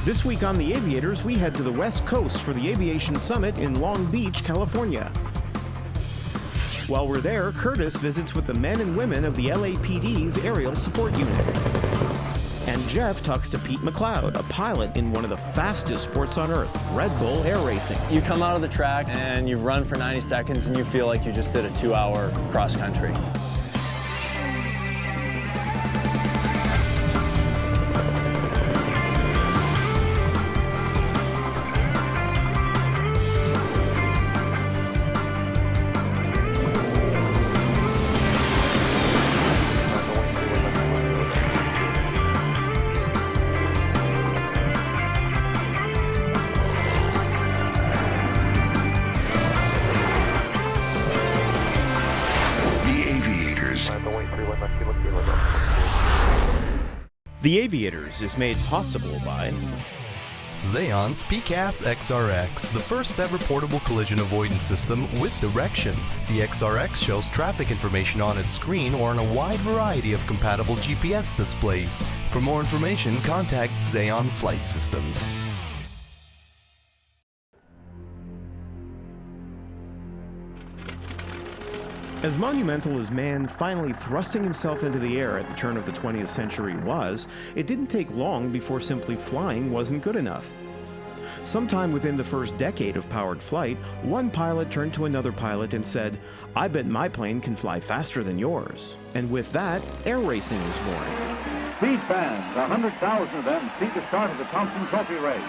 This week on the Aviators, we head to the West Coast for the Aviation Summit in Long Beach, California. While we're there, Curtis visits with the men and women of the LAPD's Aerial Support Unit. And Jeff talks to Pete McLeod, a pilot in one of the fastest sports on Earth, Red Bull Air Racing. You come out of the track and you run for 90 seconds and you feel like you just did a 2-hour cross country. The Aviators is made possible by Xeon's PCAS XRX, the first ever portable collision avoidance system with direction. The XRX shows traffic information on its screen or on a wide variety of compatible GPS displays. For more information, contact Xeon Flight Systems. As monumental as man finally thrusting himself into the air at the turn of the 20th century was, it didn't take long before simply flying wasn't good enough. Sometime within the first decade of powered flight, one pilot turned to another pilot and said, "I bet my plane can fly faster than yours." And with that, air racing was born. Speed fans, 100,000 of them, see the start of the Thompson Trophy race.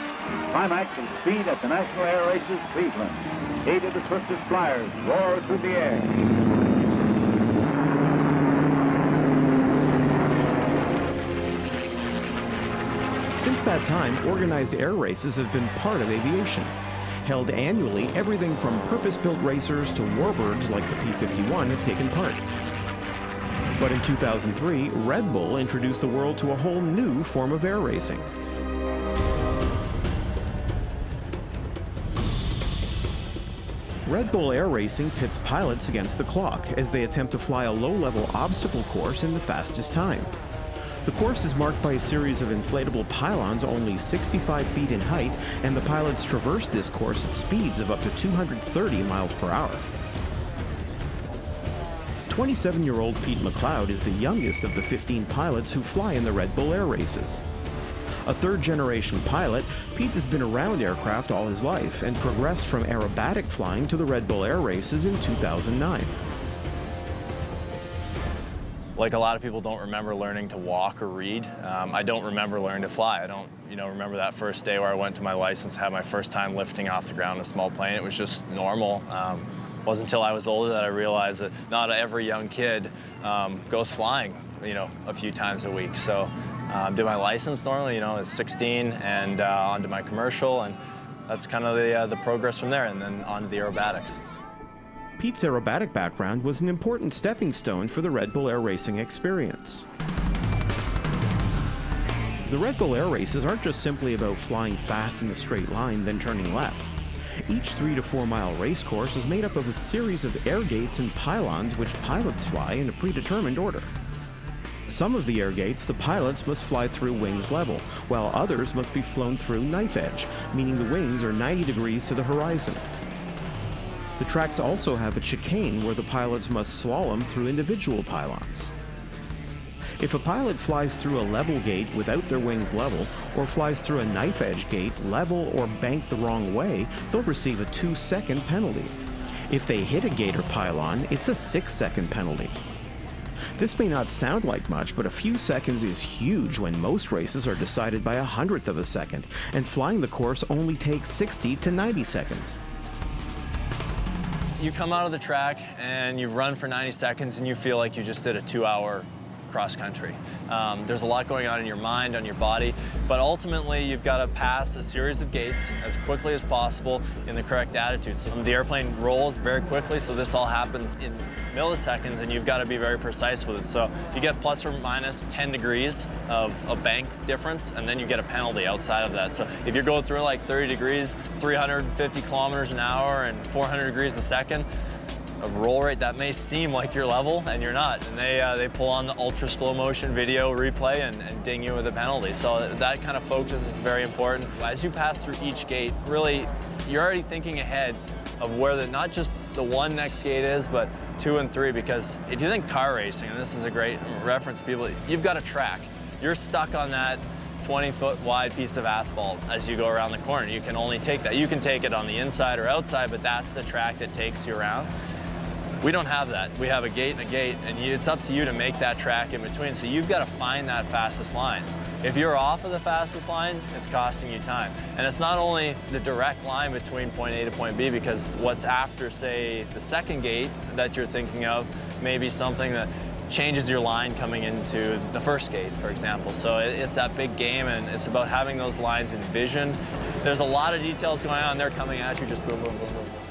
Climax of speed at the National Air Races, Cleveland. 8 of the swiftest flyers roar through the air. Since that time, organized air races have been part of aviation. Held annually, everything from purpose-built racers to warbirds like the P-51 have taken part. But in 2003, Red Bull introduced the world to a whole new form of air racing. Red Bull Air Racing pits pilots against the clock as they attempt to fly a low-level obstacle course in the fastest time. The course is marked by a series of inflatable pylons only 65 feet in height, and the pilots traverse this course at speeds of up to 230 miles per hour. 27-year-old Pete McLeod is the youngest of the 15 pilots who fly in the Red Bull Air Races. A third-generation pilot, Pete has been around aircraft all his life and progressed from aerobatic flying to the Red Bull Air Races in 2009. Like a lot of people don't remember learning to walk or read. I don't remember learning to fly. I don't, remember that first day where I went to my license, had my first time lifting off the ground in a small plane. It was just normal. It wasn't until I was older that I realized that not every young kid goes flying, a few times a week. So did my license normally, at 16 and onto my commercial, and that's kind of the progress from there, and then onto the aerobatics. Pete's aerobatic background was an important stepping stone for the Red Bull Air Racing experience. The Red Bull Air Races aren't just simply about flying fast in a straight line, then turning left. Each 3 to 4 mile race course is made up of a series of air gates and pylons which pilots fly in a predetermined order. Some of the air gates the pilots must fly through wings level, while others must be flown through knife edge, meaning the wings are 90 degrees to the horizon. The tracks also have a chicane where the pilots must slalom through individual pylons. If a pilot flies through a level gate without their wings level, or flies through a knife edge gate level or banked the wrong way, they'll receive a 2-second penalty. If they hit a gate or pylon, it's a 6-second penalty. This may not sound like much, but a few seconds is huge when most races are decided by 1/100th of a second, and flying the course only takes 60 to 90 seconds. You come out of the track and you run for 90 seconds and you feel like you just did a 2-hour cross country. There's a lot going on in your mind, on your body, but ultimately you've got to pass a series of gates as quickly as possible in the correct attitude. So the airplane rolls very quickly, so this all happens in milliseconds, and you've got to be very precise with it. So you get plus or minus 10 degrees of bank difference, and then you get a penalty outside of that. So if you're going through like 30 degrees, 350 kilometers an hour, and 400 degrees a second, of roll rate that may seem like you're level and you're not. And they pull on the ultra slow motion video replay and ding you with a penalty. So that kind of focus is very important. As you pass through each gate, really, you're already thinking ahead of where not just the one next gate is, but 2 and 3, because if you think car racing, and this is a great reference to people, you've got a track. You're stuck on that 20-foot wide piece of asphalt as you go around the corner. You can only take that. You can take it on the inside or outside, but that's the track that takes you around. We don't have that. We have a gate and a gate, and it's up to you to make that track in between. So you've got to find that fastest line. If you're off of the fastest line, it's costing you time. And it's not only the direct line between point A to point B, because what's after, say, the second gate that you're thinking of may be something that changes your line coming into the first gate, for example. So it's that big game, and it's about having those lines envisioned. There's a lot of details going on. They're coming at you, just boom, boom, boom, boom, boom.